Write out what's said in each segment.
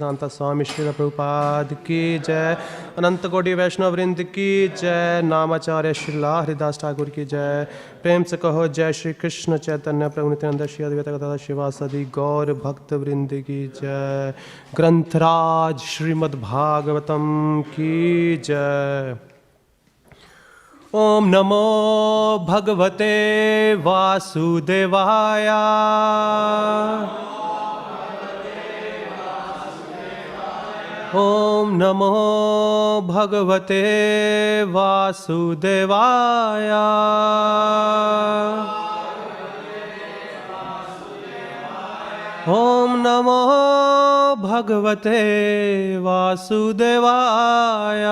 शांता स्वामी श्री प्रभुपाद की जय। अनंत कोटि वैष्णव वृंद की जय। नामाचार्य श्रीला हरिदास ठाकुर की जय। प्रेम से कहो जय श्री कृष्ण चैतन्य प्रभु नित्यानंद श्री अद्वैत गदाधर शिवासादि गौर भक्त वृंद की जय। ग्रंथराज श्रीमद् भागवतम की जय। ओम नमो भगवते वासुदेवाय। ओम नमो भगवते वासुदेवाय। ओम नमो भगवते वासुदेवाय।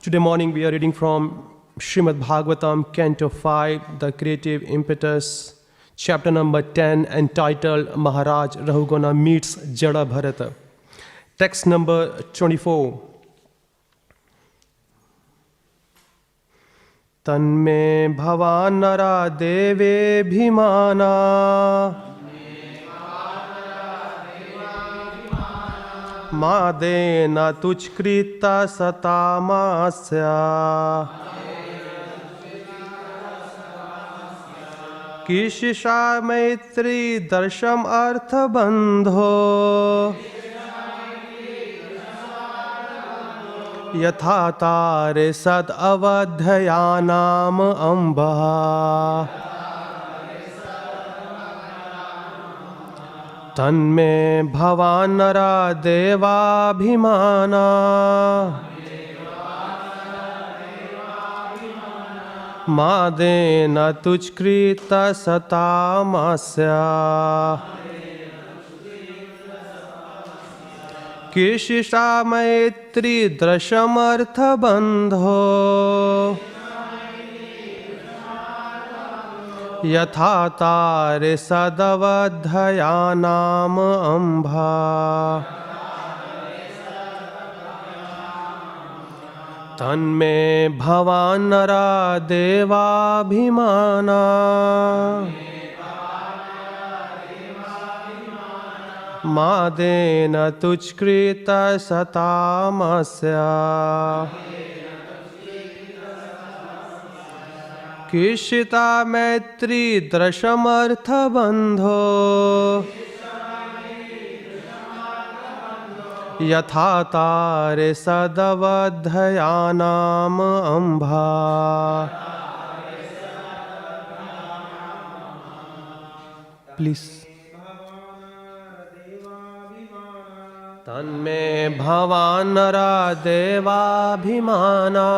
Today morning we are reading from Srimad Bhagavatam, Canto 5, the Creative Impetus, chapter number 10, entitled Maharaj Rahugana Meets Jada Bharata. Text number 24. Tanme bhavān nara-devābhimāna madena tucchīkṛta-sattamasya kṛṣīṣṭa maitrī-dṛśam ārta-bandho yathā tare sad-avadhyānam aṁhaḥ तन्मे bhavān nara-devābhimāna madena tucchīkṛta-sattamasya kṛṣīṣṭa maitrī-dṛśam ārta-bandho yathā tare sad-avadhyānam aṁhaḥ tanme bhavān nara-devābhimāna madena tucchīkṛta-sattamasya kṛṣīṣṭa maitrī-dṛśam ārta-bandho yathā tare sad-avadhyānam aṁhaḥ. Please. Tanme bhavān nara-devābhimāna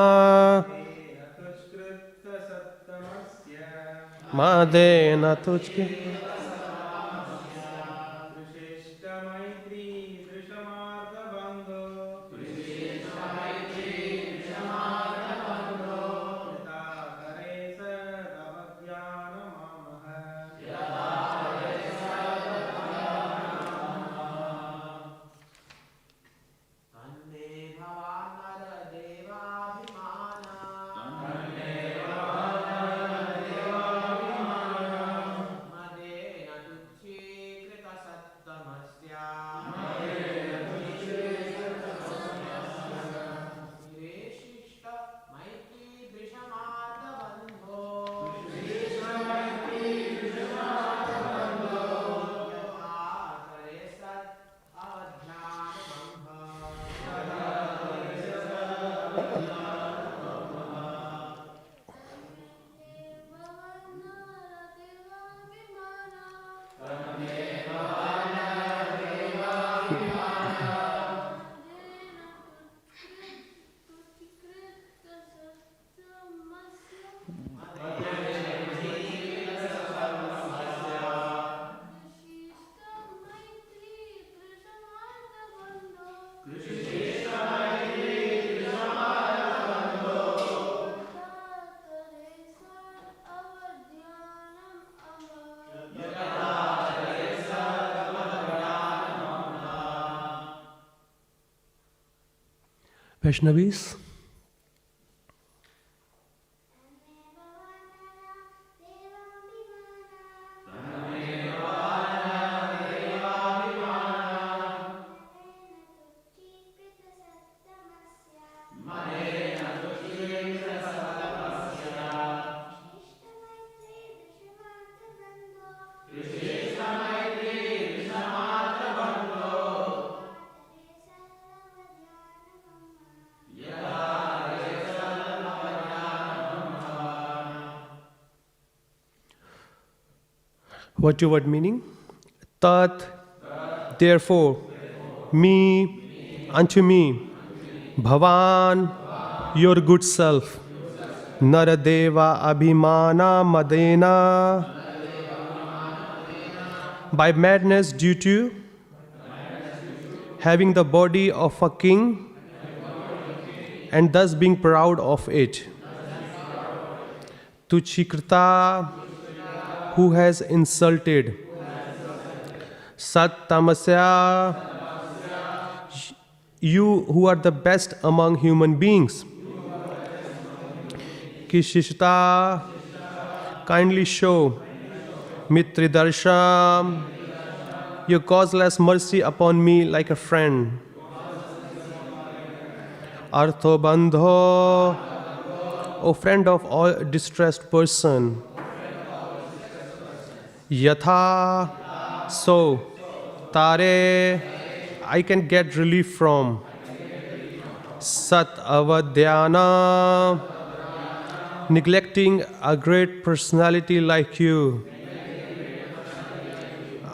madena tucchīkṛta-sattamasya kṛṣīṣṭa Vaishnavis, What your word meaning? Tat, therefore, me, unto me, bhavān, your good self, nara-devābhimāna madena, by madness due to having the body of a king and thus being proud of it. Tucchīkṛta, who has insulted. Sad-avadhyānam, you who are the best among human beings. kṛṣīṣṭa, kindly show. maitrī-dṛśam, your causeless mercy upon me like a friend. ārta-bandho, O friend of all distressed person. yathā, so, tare, I can get relief from. sad-avadhyānam, neglecting a great personality like you.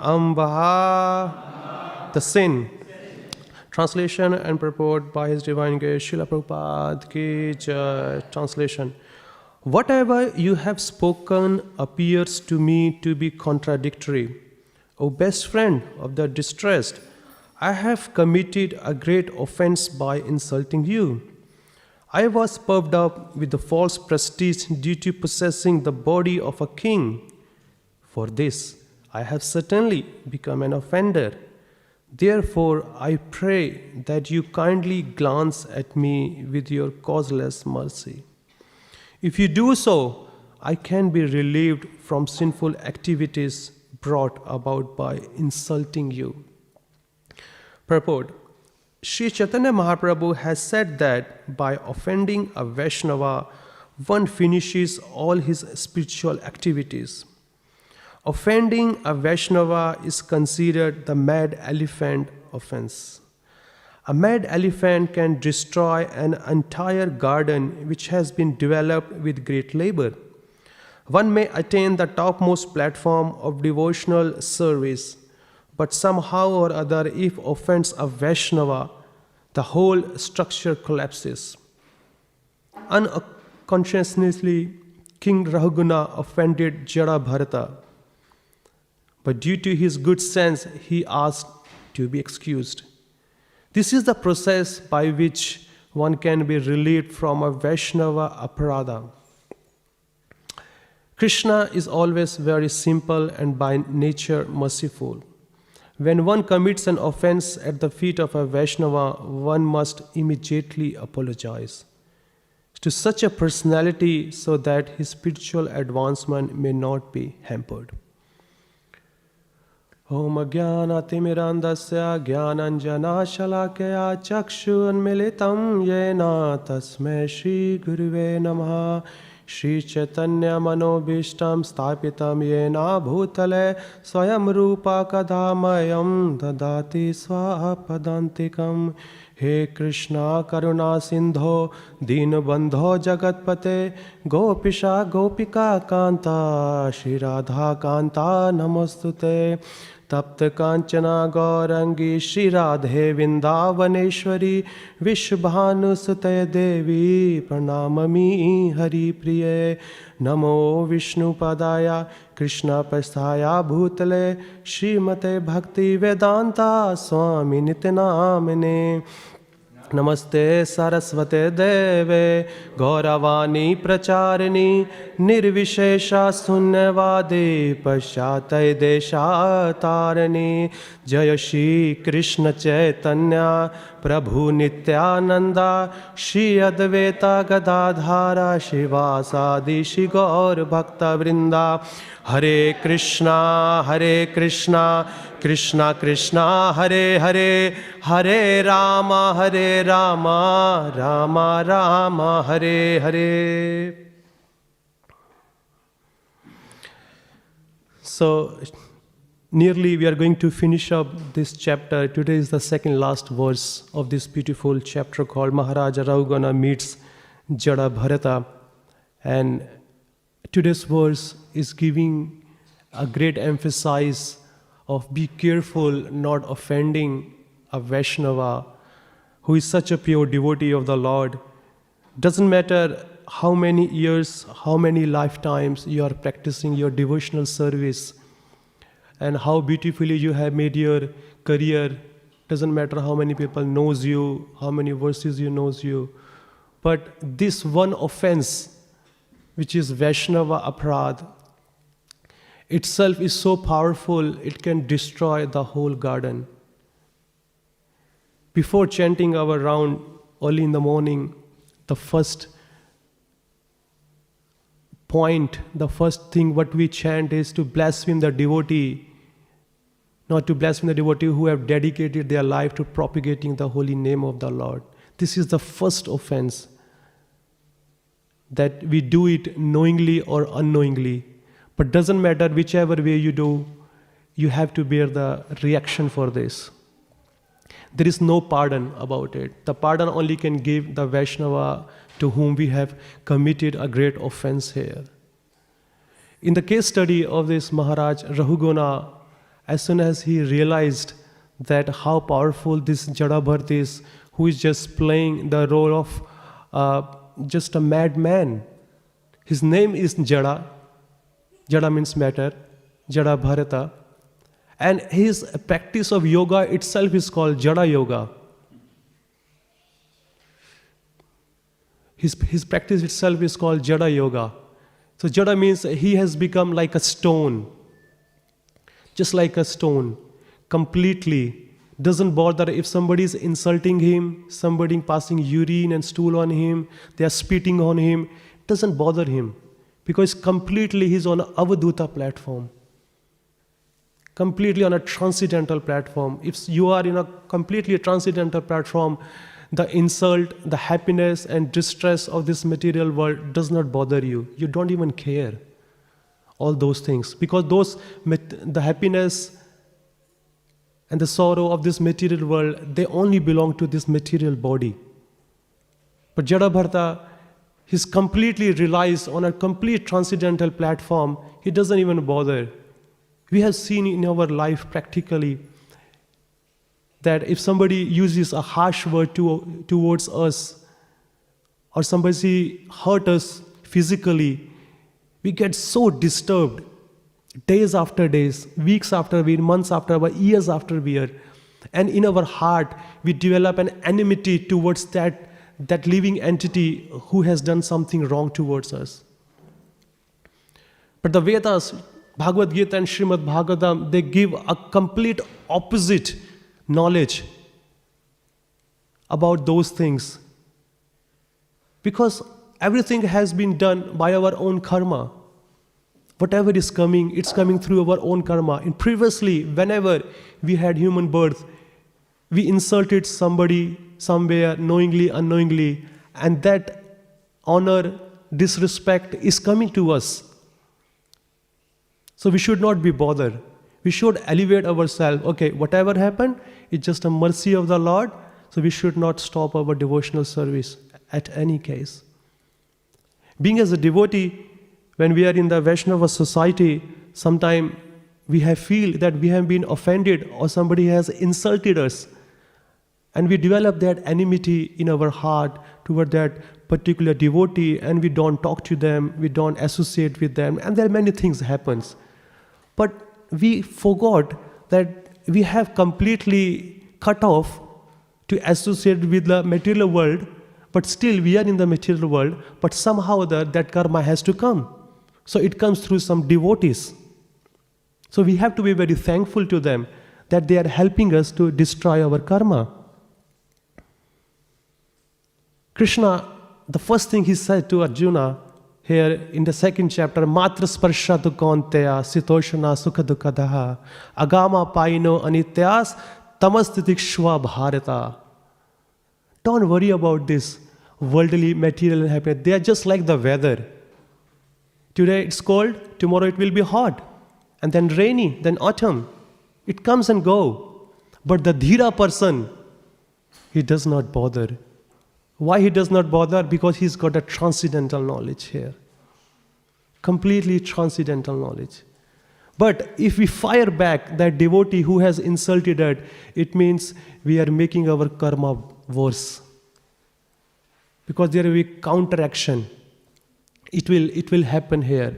aṁhaḥ, the sin. Translation and purport by His Divine Grace Srila Prabhupada ki jai. Translation. Whatever you have spoken appears to me to be contradictory. O best friend of the distressed, I have committed a great offense by insulting you. I was puffed up with the false prestige due to possessing the body of a king. For this, I have certainly become an offender. Therefore, I pray that you kindly glance at me with your causeless mercy. If you do so, I can be relieved from sinful activities brought about by insulting you. Purport. Sri Chaitanya Mahaprabhu has said that by offending a Vaishnava, one finishes all his spiritual activities. Offending a Vaishnava is considered the mad elephant offense. A mad elephant can destroy an entire garden which has been developed with great labor. One may attain the topmost platform of devotional service, but somehow or other, if offends a Vaishnava, the whole structure collapses. Unconsciously, King Rahuguna offended Jada Bharata, but due to his good sense, he asked to be excused. This is the process by which one can be relieved from a Vaishnava aparadha. Krishna is always very simple and by nature merciful. When one commits an offense at the feet of a Vaishnava, one must immediately apologize to such a personality so that his spiritual advancement may not be hampered. Om Ajnana-timirandasya Jnananjana-shalakaya Chakshunmilitam Yena Tasmai Shri Guruve Namaha. Shri Chaitanya Manobhishtam Stapitam Yena Bhutale Swayam Rupa Kadamayam Dadati Swapadantikam. He Krishna Karuna Sindho Dīnabandho Jagatpate Gopisha Gopika Kanta Shri Radha Kanta Namostute. Tapta Kanchana Gaurangi Shri Radhe Vrindavaneshwari Vishbhanusute Devi Pranamami Hari Priye. Namo Vishnu Padaya Krishna Pasthaya Bhutale Srimate Bhakti Vedanta Swami Nityanamane. Namaste Saraswate Deve Gauravani Pracharini Nirvishesha Sunyavadi Pashyatay Deshatarani. Jaya Shri Krishna Chaitanya Prabhu Nityananda Shri Advaita Gadadhara Shivasadi Shri Gaur Bhakta Vrinda. Hare Krishna Krishna Krishna Hare Hare Hare Rama Rama Rama Hare Hare. So nearly we are going to finish up this chapter. Today is the second last verse of this beautiful chapter called Maharaja Rahugana meets Jada Bharata. And today's verse is giving a great emphasis of be careful not offending a Vaishnava who is such a pure devotee of the Lord. Doesn't matter how many years, how many lifetimes you are practicing your devotional service and how beautifully you have made your career. Doesn't matter how many people knows you, how many verses you knows you. But this one offense, which is Vaishnava aparadha, itself is so powerful, it can destroy the whole garden. Before chanting our round early in the morning, the first point, the first thing what we chant is to blaspheme the devotee, not to blaspheme the devotee who have dedicated their life to propagating the holy name of the Lord. This is the first offense, that we do it knowingly or unknowingly. But doesn't matter whichever way you do, you have to bear the reaction for this. There is no pardon about it. The pardon only can give the Vaishnava to whom we have committed a great offense here. In the case study of this Maharaj Rahugana, as soon as he realized that how powerful this Jada Bharata is, who is just playing the role of just a madman. His name is Jada. Jada means matter. Jada Bharata. And his practice of yoga itself is called Jada Yoga. His practice itself is called Jada Yoga. So Jada means he has become like a stone. Just like a stone. Completely. Doesn't bother if somebody is insulting him, somebody passing urine and stool on him, they are spitting on him. Doesn't bother him. Because completely he's on an avadhuta platform. Completely on a transcendental platform. If you are in a completely transcendental platform, the insult, the happiness and distress of this material world does not bother you. You don't even care. All those things. Because the happiness and the sorrow of this material world, they only belong to this material body. But Jada Bharata, he completely relies on a complete transcendental platform. He doesn't even bother. We have seen in our life practically that if somebody uses a harsh word towards us, or somebody hurt us physically, we get so disturbed, days after days, weeks after weeks, months after months, years after year. And in our heart, we develop an enmity towards that living entity who has done something wrong towards us. But the Vedas, Bhagavad Gita and Srimad Bhagavatam, they give a complete opposite knowledge about those things. Because everything has been done by our own karma. Whatever is coming, it's coming through our own karma. And previously, whenever we had human birth, we insulted somebody somewhere, knowingly, unknowingly, and that honor, disrespect is coming to us. So we should not be bothered. We should elevate ourselves. Okay, whatever happened, it's just a mercy of the Lord, so we should not stop our devotional service at any case. Being as a devotee, when we are in the Vaishnava society, sometimes we feel that we have been offended or somebody has insulted us. And we develop that enmity in our heart toward that particular devotee, and we don't talk to them, we don't associate with them, and there are many things happens. But we forgot that we have completely cut off to associate with the material world, but still we are in the material world, but somehow that karma has to come. So it comes through some devotees. So we have to be very thankful to them that they are helping us to destroy our karma. Krishna, the first thing he said to Arjuna here in the second chapter, Matra sparsha tu kaunteya sitoshana sukha dukkadaha agama paino anityas tamastitikshva bharata. Don't worry about this worldly material happiness. They are just like the weather. Today it's cold, tomorrow it will be hot. and then rainy, then autumn. It comes and go. But the dhira person, he does not bother. Why he does not bother? Because he's got a transcendental knowledge here. Completely transcendental knowledge. But if we fire back that devotee who has insulted us, it means we are making our karma worse. Because there will be counteraction. It will happen here.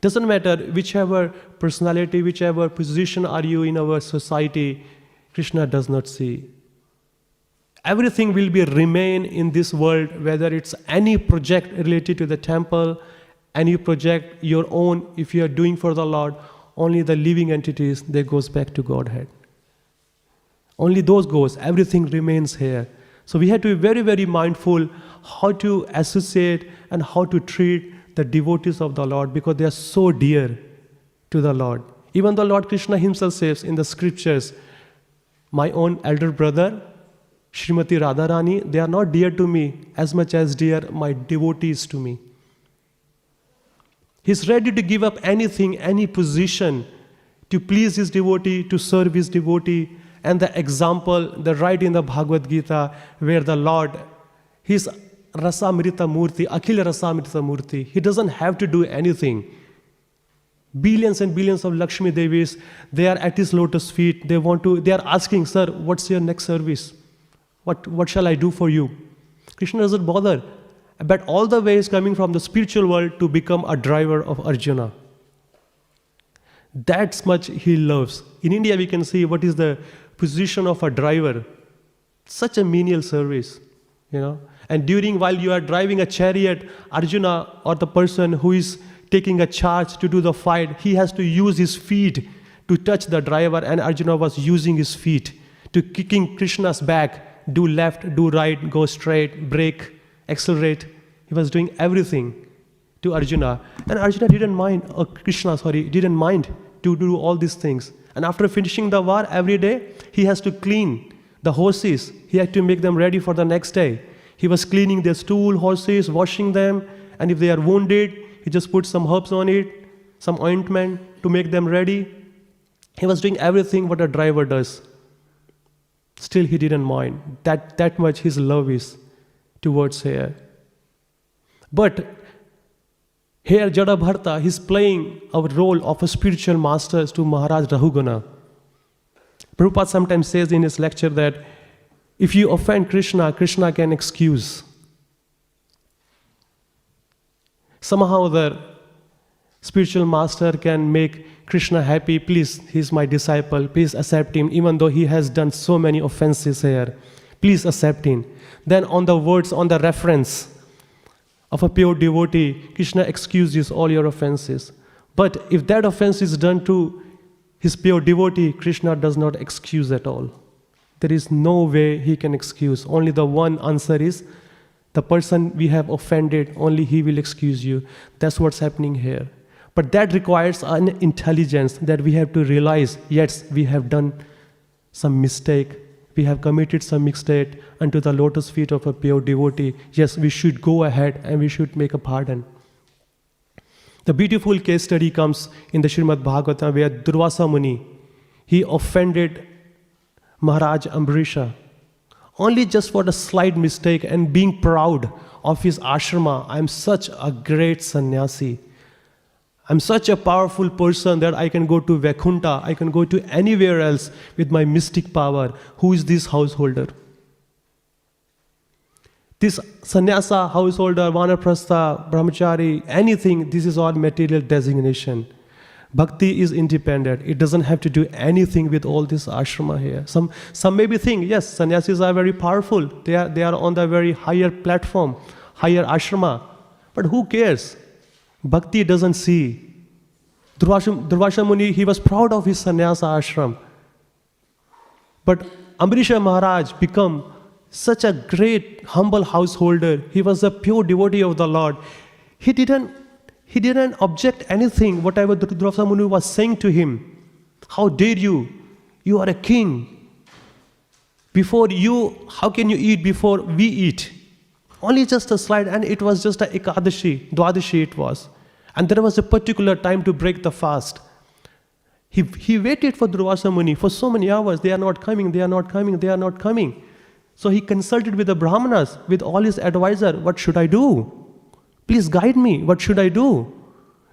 Doesn't matter whichever personality, whichever position are you in our society, Krishna does not see. Everything will be remain in this world, whether it's any project related to the temple, any project your own, if you are doing for the Lord, only the living entities, they goes back to Godhead. Only those goes, everything remains here. So we have to be very, very mindful how to associate and how to treat the devotees of the Lord, because they are so dear to the Lord. Even the Lord Krishna himself says in the scriptures, my own elder brother, Srimati Radharani, they are not dear to me as much as dear my devotees to me. He's ready to give up anything, any position to please his devotee, to serve his devotee. And the example, the right in the Bhagavad Gita, where the Lord, he's Rasamrita Murti, Akhil Rasamrita Murti. He doesn't have to do anything. Billions and billions of Lakshmi Devis, they are at his lotus feet. They are asking, sir, what's your next service? What shall I do for you? Krishna doesn't bother. But all the way is coming from the spiritual world to become a driver of Arjuna. That's much he loves. In India, we can see what is the position of a driver. Such a menial service, And while you are driving a chariot, Arjuna, or the person who is taking a charge to do the fight, he has to use his feet to touch the driver, and Arjuna was using his feet to kicking Krishna's back, do left, do right, go straight, brake, accelerate. He was doing everything to Arjuna. And Arjuna didn't mind to do all these things. And after finishing the war, every day, he has to clean the horses. He had to make them ready for the next day. He was cleaning their stool, horses, washing them. And if they are wounded, he just put some herbs on it, some ointment to make them ready. He was doing everything what a driver does. Still, he didn't mind. That much his love is towards here. But here Jada-bharta, he's playing a role of a spiritual master to Maharaj Rahugana. Prabhupada sometimes says in his lecture that if you offend Krishna, Krishna can excuse. Somehow the spiritual master can make Krishna happy. Please, he's my disciple. Please accept him, even though he has done so many offenses here. Please accept him. Then on the words, on the reference of a pure devotee, Krishna excuses all your offenses. But if that offense is done to his pure devotee, Krishna does not excuse at all. There is no way he can excuse. Only the one answer is, the person we have offended, only he will excuse you. That's what's happening here. But that requires an intelligence that we have to realize, yes, we have done some mistake. We have committed some mistake unto the lotus feet of a pure devotee. Yes, we should go ahead and we should make a pardon. The beautiful case study comes in the Srimad Bhagavatam, where Durvasa Muni, he offended Maharaj Ambrisha only just for a slight mistake and being proud of his ashrama. I'm such a great sannyasi. I'm such a powerful person that I can go to Vaikuntha, I can go to anywhere else with my mystic power. Who is this householder? This sannyasa, householder, vanaprastha, brahmachari, anything, this is all material designation. Bhakti is independent. It doesn't have to do anything with all this ashrama here. Some maybe think, yes, sannyasis are very powerful. They are on the very higher platform, higher ashrama. But who cares? Bhakti doesn't see. Durvasa Muni, he was proud of his sannyasa ashram. But Ambrisha Maharaj become such a great, humble householder. He was a pure devotee of the Lord. He didn't object anything, whatever Durvasa Muni was saying to him. How dare you? You are a king. Before you, how can you eat before we eat? Only just a slide, and it was just a Ekadashi, Dwadashi it was. And there was a particular time to break the fast. He waited for Durvasa Muni for so many hours. They are not coming, they are not coming, they are not coming. So he consulted with the Brahmanas, with all his advisor. What should I do? Please guide me. What should I do?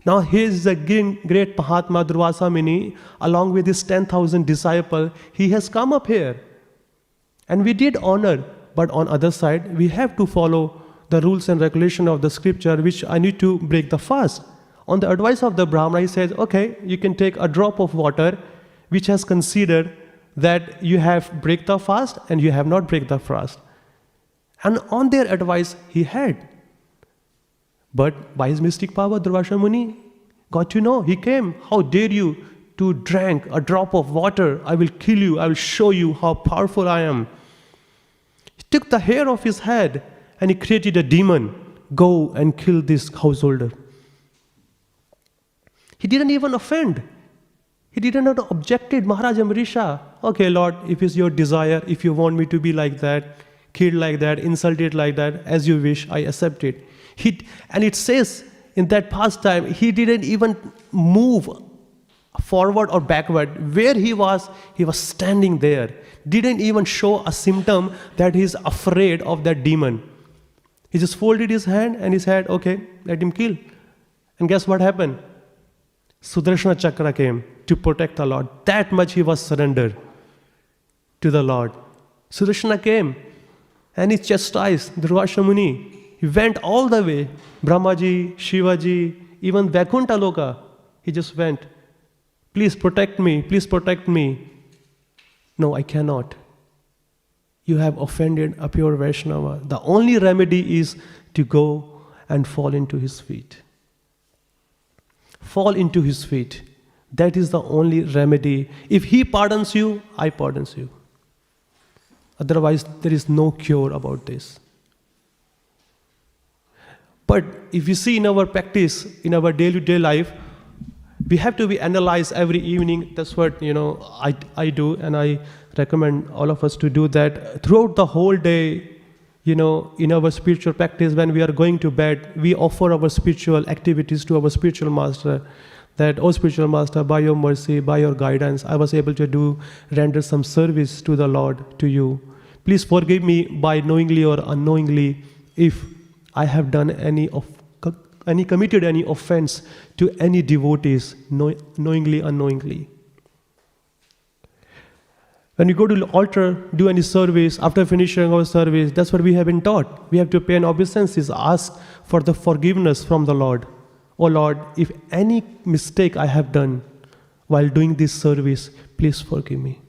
Now here is the great Mahatma Durvasa Muni, along with his 10,000 disciples. He has come up here. And we did honor. But on other side, we have to follow the rules and regulation of the scripture, which I need to break the fast. On the advice of the Brahmana, he says, okay, you can take a drop of water, which has considered that you have break the fast and you have not break the fast. And on their advice, he had. But by his mystic power, Durvasa Muni got to know. He came. How dare you to drink a drop of water? I will kill you. I will show you how powerful I am. He took the hair of his head and he created a demon. Go and kill this householder. He didn't even offend. He did not objected. Maharaj Amrisha, okay Lord, if it's your desire, if you want me to be like that, killed like that, insulted like that, as you wish, I accept it. And it says in that pastime, he didn't even move forward or backward. Where he was standing there. Didn't even show a symptom that he's afraid of that demon. He just folded his hand and he said, okay, let him kill. And guess what happened? Sudarshana Chakra came to protect the Lord. That much he was surrendered to the Lord. Sudarshana came and he chastised Durvasa Muni. He went all the way. Brahmaji, Shivaji, even Vaikuntha Loka. He just went. Please protect me. Please protect me. No, I cannot. You have offended a pure Vaishnava. The only remedy is to go and fall into his feet. Fall into his feet. That is the only remedy. If he pardons you, I pardon you. Otherwise, there is no cure about this. But if you see in our practice, in our day-to-day life, we have to be analyzed every evening. That's what I do, and I recommend all of us to do that throughout the whole day. In our spiritual practice, when we are going to bed, we offer our spiritual activities to our spiritual master. That, oh spiritual master, by your mercy, by your guidance, I was able to render some service to the Lord, to you. Please forgive me by knowingly or unknowingly if I have done committed any offense to any devotees, knowingly, unknowingly. When we go to the altar, do any service, after finishing our service, that's what we have been taught. We have to pay an obeisances, ask for the forgiveness from the Lord. Oh Lord, if any mistake I have done while doing this service, please forgive me.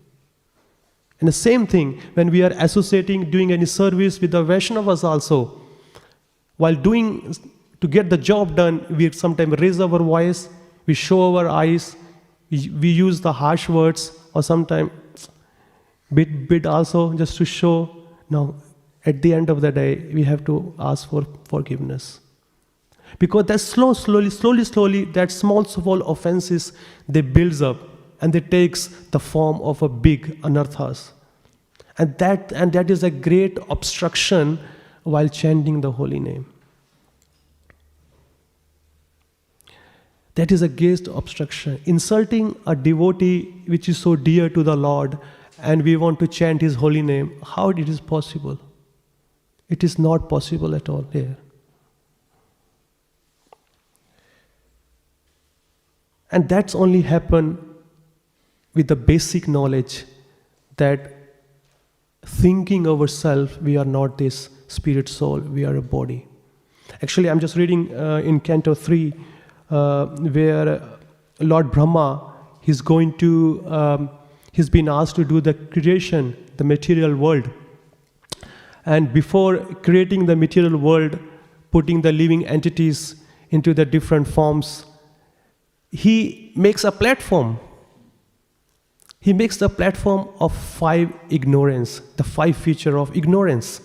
And the same thing, when we are associating, doing any service with the Vaishnavas also, while to get the job done, we sometimes raise our voice, we show our eyes, we use the harsh words, or sometimes bit also, just to show. Now, at the end of the day, we have to ask for forgiveness. Because that slowly, that small offenses, they builds up, and they takes the form of a big anarthas. And that is a great obstruction while chanting the holy name. That is a great obstruction. Insulting a devotee which is so dear to the Lord, and we want to chant his holy name, how it is possible? It is not possible at all here. And that's only happened with the basic knowledge that thinking ourselves, we are not this spirit soul, we are a body. Actually, I'm just reading in Canto 3, where Lord Brahma, he's been asked to do the creation, the material world. And before creating the material world, putting the living entities into the different forms, he makes a platform. He makes the platform of 5 ignorance, the 5 features of ignorance.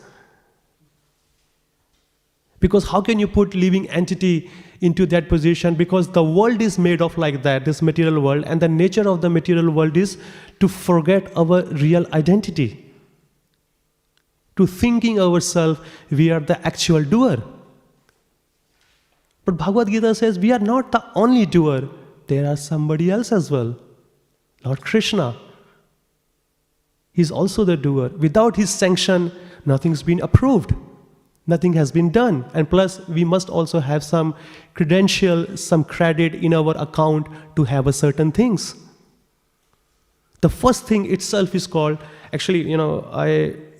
Because how can you put living entity into that position? Because the world is made of like that, this material world, and the nature of the material world is to forget our real identity. To thinking ourselves, we are the actual doer. But Bhagavad Gita says we are not the only doer. There are somebody else as well. Lord Krishna. He's also the doer. Without his sanction, nothing's been approved. Nothing has been done. And plus, we must also have some credential, some credit in our account to have a certain things. The first thing itself is called, actually,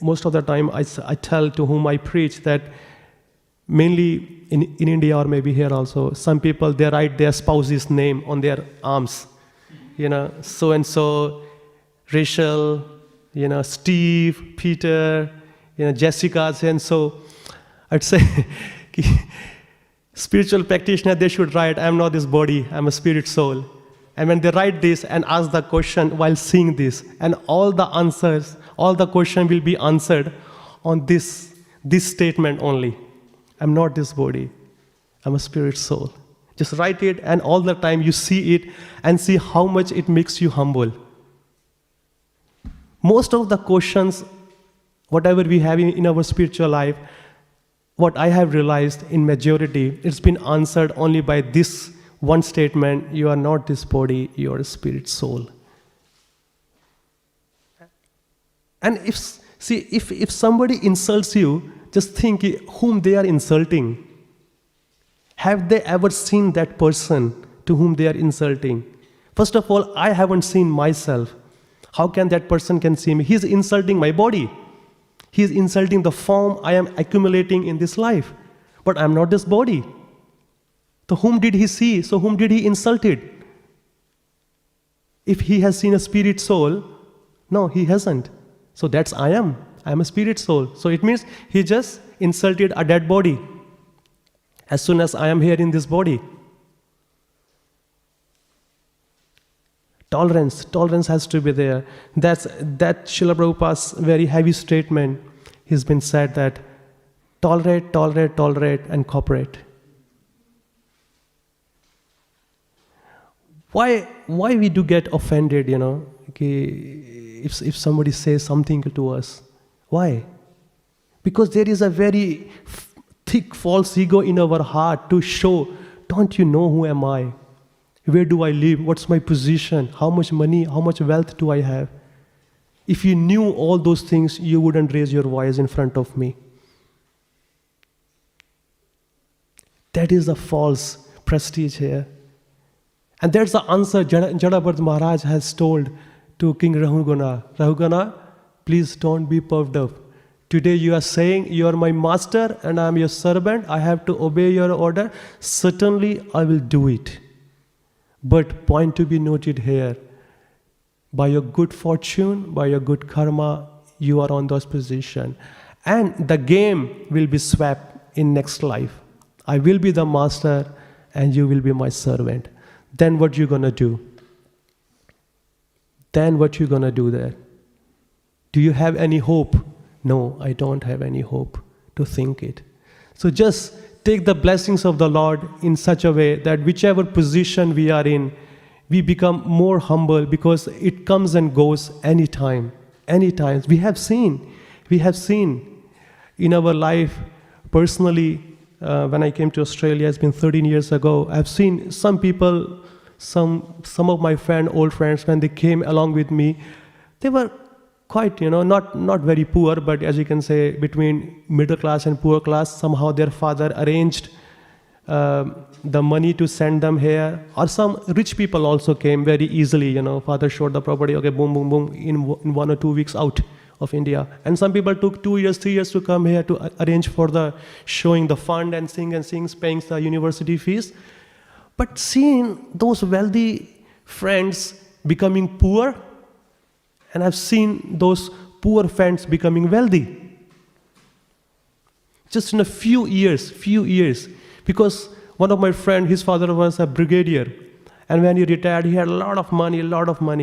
most of the time I tell to whom I preach that mainly in India or maybe here also, some people, they write their spouse's name on their arms. So-and-so, Rachel, Steve, Peter, Jessica, and so. I'd say, spiritual practitioner, they should write, I'm not this body, I'm a spirit soul. And when they write this and ask the question while seeing this, and all the question will be answered on this statement only. I'm not this body, I'm a spirit soul. Just write it, and all the time you see it and see how much it makes you humble. Most of the questions, whatever we have in our spiritual life, what I have realized in majority, it's been answered only by this one statement: you are not this body, you are a spirit soul. And if somebody insults you, just think whom they are insulting. Have they ever seen that person to whom they are insulting? First of all, I haven't seen myself. How can that person can see me? He's insulting my body. He is insulting the form I am accumulating in this life. But I am not this body. So whom did he see? So whom did he insult it? If he has seen a spirit soul, no, he hasn't. So that's I am. I am a spirit soul. So it means he just insulted a dead body. As soon as I am here in this body. Tolerance has to be there. That Srila Prabhupada's very heavy statement. He's been said that tolerate, and cooperate. Why we do get offended, if somebody says something to us? Why? Because there is a very thick false ego in our heart to show, don't you know who am I? Where do I live? What's my position? How much money, how much wealth do I have? If you knew all those things, you wouldn't raise your voice in front of me. That is a false prestige here. And that's the answer Jadabharata Maharaj has told to King Rahugana. Rahugana, please don't be puffed up. Today you are saying you are my master and I am your servant. I have to obey your order. Certainly I will do it. But point to be noted here, by your good fortune, by your good karma, you are on those position. And the game will be swept in next life. I will be the master and you will be my servant. Then what you gonna do? Then what you gonna do there? Do you have any hope? No, I don't have any hope to think it. So just take the blessings of the Lord in such a way that whichever position we are in, we become more humble because it comes and goes anytime. Anytime. We have seen in our life, personally, when I came to Australia, it's been 13 years ago, I've seen some people, some of my old friends, when they came along with me, they were quite, not very poor, but as you can say, between middle class and poor class, somehow their father arranged the money to send them here. Or some rich people also came very easily, father showed the property, okay, boom, boom, boom, in 1 or 2 weeks out of India. And some people took 2 years, 3 years to come here to arrange for the showing the fund and sing, paying the university fees. But seeing those wealthy friends becoming poor, and I've seen those poor friends becoming wealthy. Just in a few years. Because one of my friends, his father was a brigadier. And when he retired, he had a lot of money. When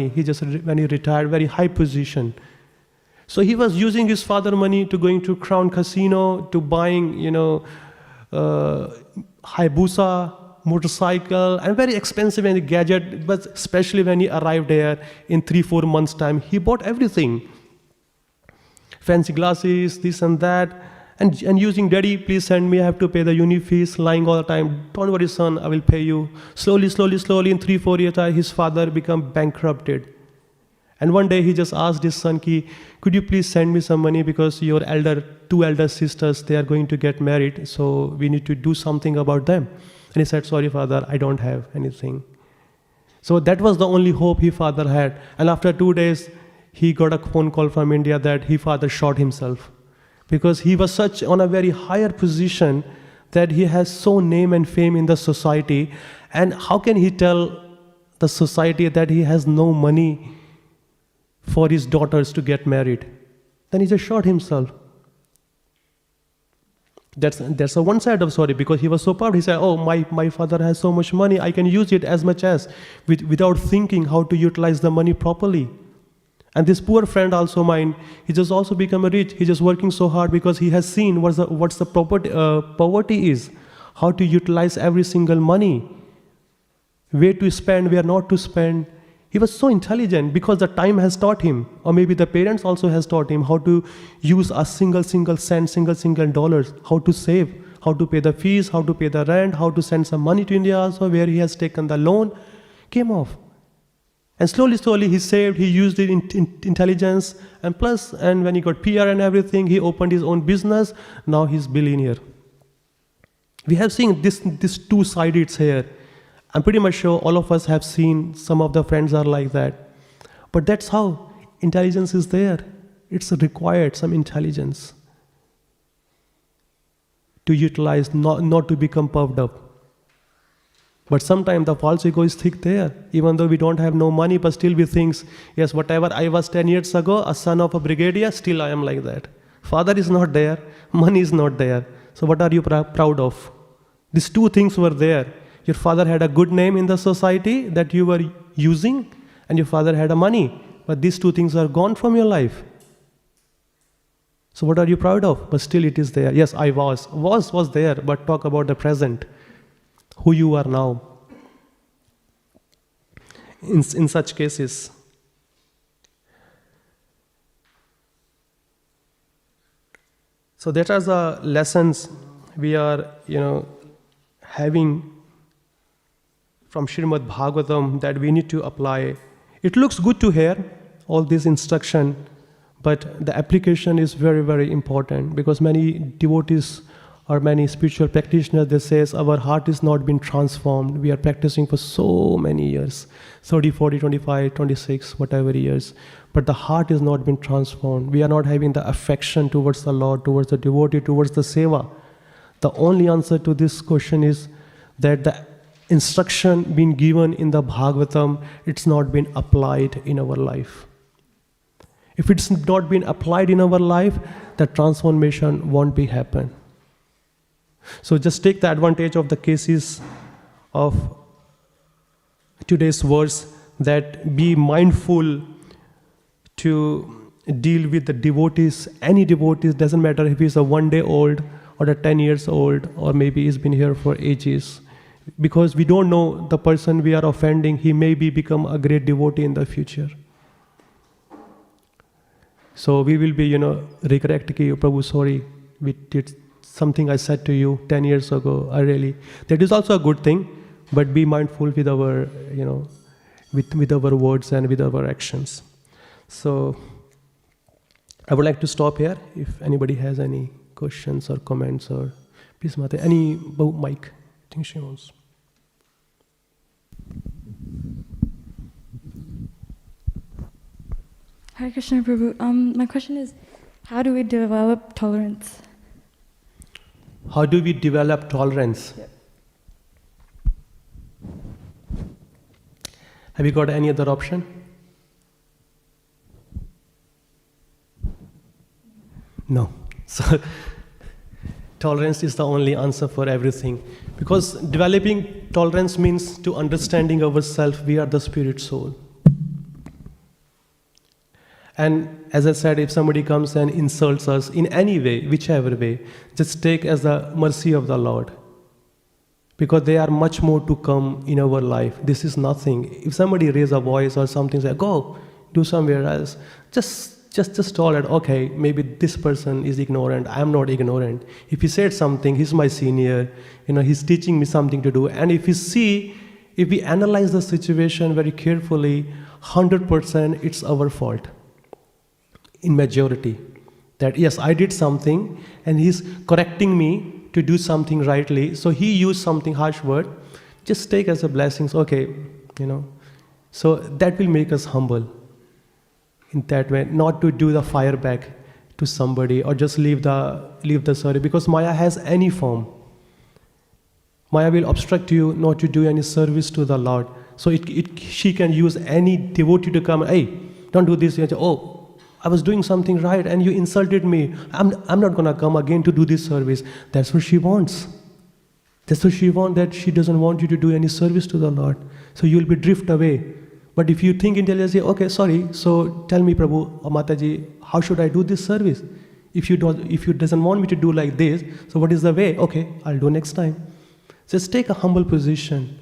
he retired, very high position. So he was using his father money to going to Crown Casino, to buying, Hayabusa, motorcycle, and very expensive and gadget, but especially when he arrived here in 3-4 months' time, he bought everything. Fancy glasses, this and that, and using, daddy, please send me, I have to pay the uni fees, lying all the time, don't worry son, I will pay you. Slowly, in 3-4 years, his father became bankrupted. And one day he just asked his son, could you please send me some money because your two elder sisters, they are going to get married, so we need to do something about them. And he said, sorry father, I don't have anything. So that was the only hope his father had. And after 2 days, he got a phone call from India that his father shot himself. Because he was such on a very higher position that he has so name and fame in the society. And how can he tell the society that he has no money for his daughters to get married? Then he just shot himself. That's a one side of story, because he was so proud. He said, oh, my father has so much money, I can use it as much as, without thinking how to utilize the money properly. And this poor friend also mine, he just also become rich. He's just working so hard because he has seen what's the poverty is, how to utilize every single money, where to spend, where not to spend. He was so intelligent because the time has taught him, or maybe the parents also has taught him how to use a single cent, single dollars, how to save, how to pay the fees, how to pay the rent, how to send some money to India also, where he has taken the loan, came off. And slowly he saved, he used it in intelligence, and when he got PR and everything, he opened his own business. Now he's billionaire. We have seen this two sides here. I'm pretty much sure all of us have seen some of the friends are like that. But that's how intelligence is there. It's required some intelligence to utilize, not to become puffed up. But sometimes the false ego is thick there. Even though we don't have no money, but still we think, yes, whatever I was 10 years ago, a son of a brigadier, still I am like that. Father is not there, money is not there. So what are you proud of? These two things were there. Your father had a good name in the society that you were using, and your father had a money. But these two things are gone from your life. So what are you proud of? But still it is there. Yes, I was there, but talk about the present. Who you are now. In such cases. So that are the lessons we are, having from Srimad Bhagavatam that we need to apply. It looks good to hear all this instruction, but the application is very, very important, because many devotees or many spiritual practitioners, they say, our heart is not been transformed. We are practicing for so many years, 30, 40, 25, 26, whatever years. But the heart is not been transformed. We are not having the affection towards the Lord, towards the devotee, towards the seva. The only answer to this question is that the instruction being given in the Bhagavatam, it's not been applied in our life. If it's not been applied in our life, the transformation won't be happen. So just take the advantage of the cases of today's verse, that be mindful to deal with the devotees. Any devotees, doesn't matter if he's a 1 day old or a 10 years old, or maybe he's been here for ages. Because we don't know the person we are offending, he may become a great devotee in the future. So we will be, regret ki, Prabhu, sorry, we did something I said to you 10 years ago, that is also a good thing, but be mindful with our, with our words and with our actions. So I would like to stop here. If anybody has any questions or comments, or please, Mate, any mic, I think she wants. Hare Krishna, Prabhu. My question is, how do we develop tolerance? How do we develop tolerance? Yep. Have you got any other option? No. So tolerance is the only answer for everything. Because developing tolerance means to understanding ourselves, we are the spirit soul. And as I said, if somebody comes and insults us in any way, whichever way, just take as the mercy of the Lord. Because there are much more to come in our life. This is nothing. If somebody raises a voice or something, say, go, do somewhere else. Just tolerate, okay, maybe this person is ignorant, I am not ignorant. If he said something, he's my senior, he's teaching me something to do. And if you see if we analyze the situation very carefully, 100% it's our fault. In majority. That yes, I did something and he's correcting me to do something rightly. So he used something harsh word. Just take as a blessings, okay, So that will make us humble. In that way, not to do the fire back to somebody or just leave the service, because Maya has any form. Maya will obstruct you not to do any service to the Lord. So she can use any devotee to come, hey, don't do this. Oh, I was doing something right and you insulted me. I'm not going to come again to do this service. That's what she wants. That's what she wants, that she doesn't want you to do any service to the Lord. So you'll be drift away. But if you think intelligently, okay, sorry, so tell me, Prabhu or Mataji, how should I do this service? If you doesn't want me to do like this, so what is the way? Okay, I'll do next time. Just take a humble position.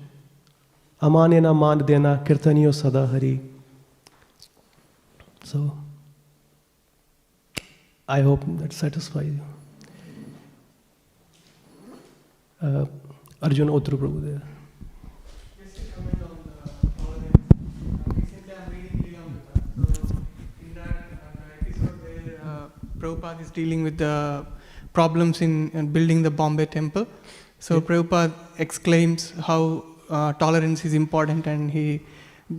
Amanena madena kirtaniyo sadahari. So, I hope that satisfies you. Arjun Otru Prabhu there. Just a comment on the tolerance. Recently I'm reading Leela. So in that episode where Prabhupada is dealing with the problems in building the Bombay temple. So Prabhupada exclaims how tolerance is important, and he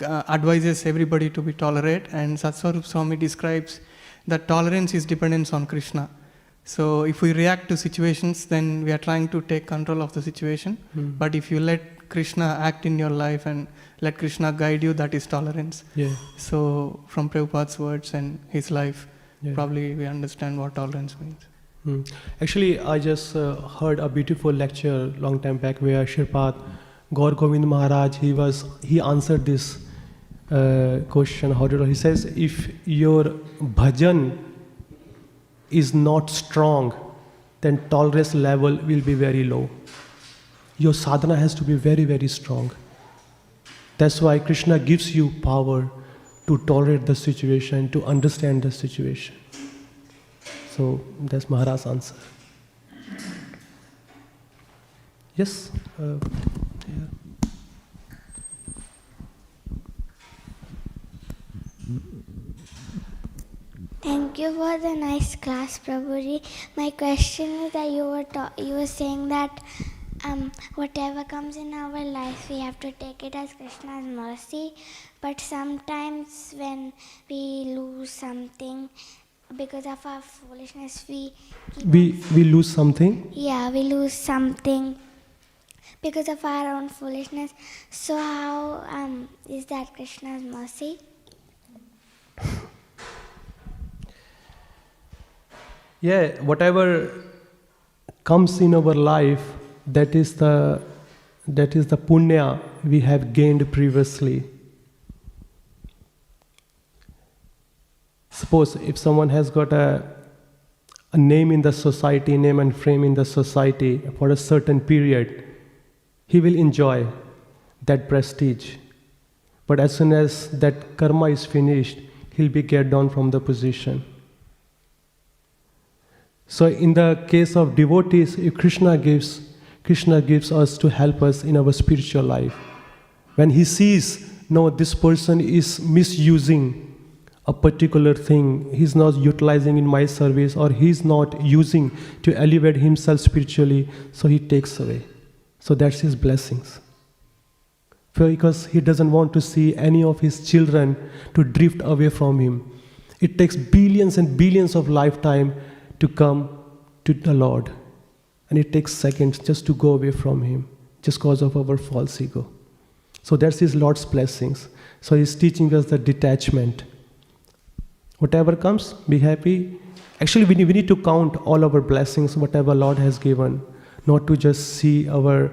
advises everybody to be tolerant, and Satsvarup Swami describes that tolerance is dependence on Krishna. So if we react to situations, then we are trying to take control of the situation. But if you let Krishna act in your life and let Krishna guide you, that is tolerance. So from Prabhupada's words and his life, probably we understand what tolerance means. Actually, I just heard a beautiful lecture long time back where Shripat Gaur Govind Maharaj, he answered this question. He says, if your bhajan is not strong, then tolerance level will be very low. Your sadhana has to be very, very strong. That's why Krishna gives you power to tolerate the situation, to understand the situation. So that's Maharaj's answer. Yes? Thank you for the nice class, Prabhuji. My question is that you were saying that whatever comes in our life, we have to take it as Krishna's mercy. But sometimes when we lose something because of our foolishness, we lose something? Yeah, we lose something because of our own foolishness. So how is that Krishna's mercy? Yeah, whatever comes in our life, that is the punya we have gained previously. Suppose if someone has got a name in the society, name and fame in the society for a certain period, he will enjoy that prestige. But as soon as that karma is finished, he'll be get down from the position. So in the case of devotees, if Krishna gives us to help us in our spiritual life. When he sees, no, this person is misusing a particular thing, he's not utilizing in my service, or he's not using to elevate himself spiritually, so he takes away. So that's his blessings. Because he doesn't want to see any of his children to drift away from him. It takes billions and billions of lifetime to come to the Lord. And it takes seconds just to go away from him, just because of our false ego. So that's his Lord's blessings. So he's teaching us the detachment. Whatever comes, be happy. Actually, we need to count all our blessings, whatever Lord has given, not to just see our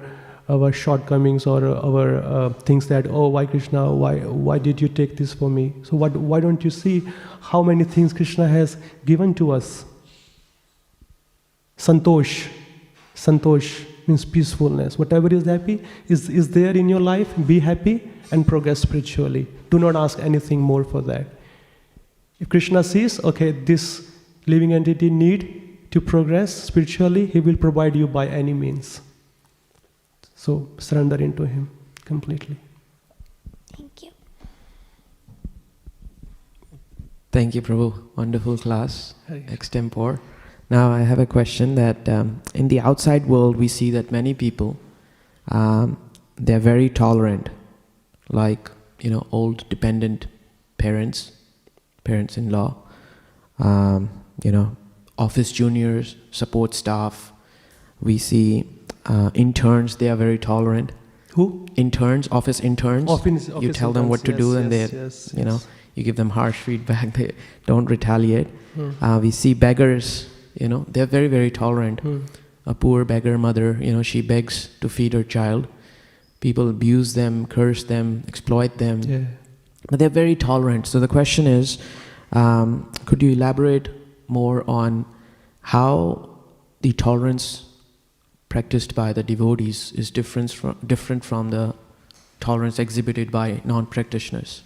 shortcomings or our things that, oh, why Krishna, why did you take this for me? So why don't you see how many things Krishna has given to us? Santosh means peacefulness. Whatever is happy is there in your life. Be happy and progress spiritually. Do not ask anything more for that. If Krishna sees, okay, this living entity need to progress spiritually, he will provide you by any means. So surrender into him. completely. Thank you. Thank you, Prabhu. Wonderful class, Hare extempore. Now I have a question that in the outside world we see that many people, they're very tolerant, like, old dependent parents-in-law, office juniors, support staff. We see interns, they are very tolerant. Who? Interns, office interns. You tell them what to do and they, you give them harsh feedback, they don't retaliate. We see beggars, they're very, very tolerant. A poor beggar mother, she begs to feed her child. People abuse them, curse them, exploit them. Yeah. But they're very tolerant. So the question is, could you elaborate more on how the tolerance practiced by the devotees is different from the tolerance exhibited by non-practitioners?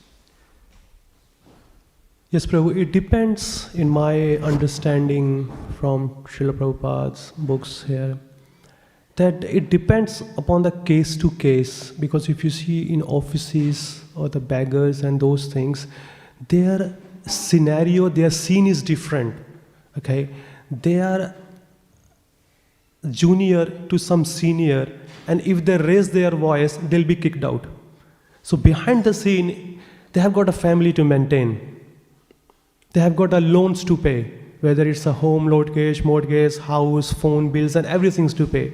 Yes, Prabhu, it depends, in my understanding from Srila Prabhupada's books here, that it depends upon the case to case, because if you see in offices or the beggars and those things, their scenario, their scene is different, okay? They are junior to some senior, and if they raise their voice, they'll be kicked out. So behind the scene, they have got a family to maintain. They have got loans to pay, whether it's a home mortgage, house, phone bills, and everything's to pay.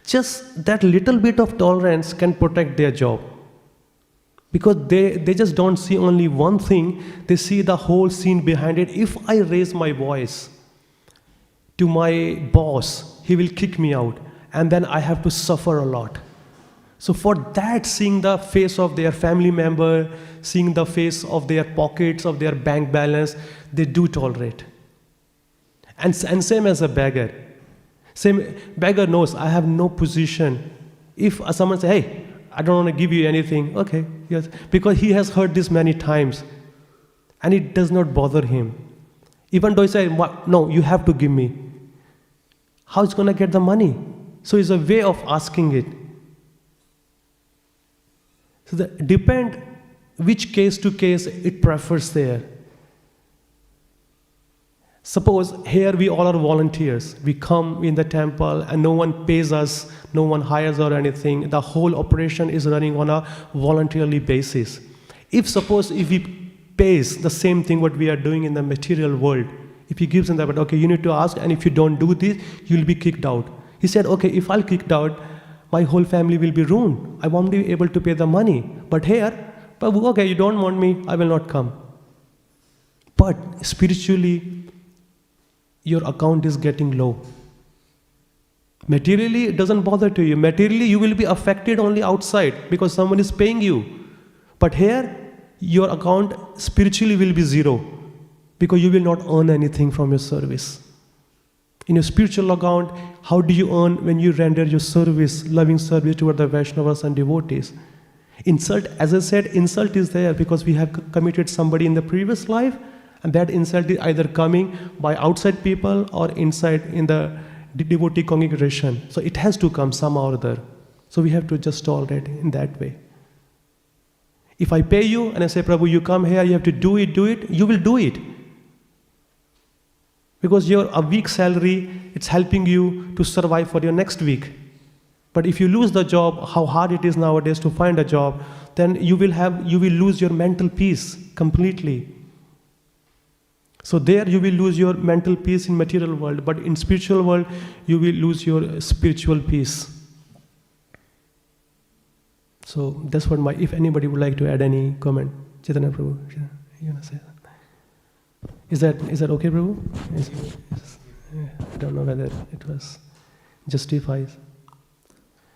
Just that little bit of tolerance can protect their job. Because they just don't see only one thing, they see the whole scene behind it. If I raise my voice to my boss, he will kick me out, and then I have to suffer a lot. So for that, seeing the face of their family member, seeing the face of their pockets, of their bank balance, they do tolerate. And same as a beggar. Same beggar knows, I have no position. If someone says, hey, I don't want to give you anything, okay, yes, because he has heard this many times, and it does not bother him. Even though he says, no, you have to give me. How is he going to get the money? So it's a way of asking it. So depend which case to case it prefers there. Suppose here we all are volunteers. We come in the temple and no one pays us, no one hires or anything. The whole operation is running on a voluntarily basis. If he pays the same thing what we are doing in the material world, if he gives in that, but okay, you need to ask, and if you don't do this, you'll be kicked out. He said, okay, if I'll kicked out, my whole family will be ruined. I won't be able to pay the money. But here, okay, you don't want me, I will not come. But spiritually, your account is getting low. Materially, it doesn't bother to you. Materially, you will be affected only outside because someone is paying you. But here, your account spiritually will be zero because you will not earn anything from your service. In your spiritual account, how do you earn when you render your service, loving service toward the Vaishnavas and devotees? Insult, as I said, insult is there because we have committed somebody in the previous life, and that insult is either coming by outside people or inside in the devotee congregation. So it has to come somehow or other. So we have to just tolerate in that way. If I pay you and I say, Prabhu, you come here, you have to do it, you will do it. Because a week's salary, it's helping you to survive for your next week. But if you lose the job, how hard it is nowadays to find a job, then you will lose your mental peace completely. So there you will lose your mental peace in material world, but in spiritual world, you will lose your spiritual peace. So that's what if anybody would like to add any comment. Chaitanya Prabhu, you want to say that? Is that okay, Prabhu? I don't know whether it was justifies.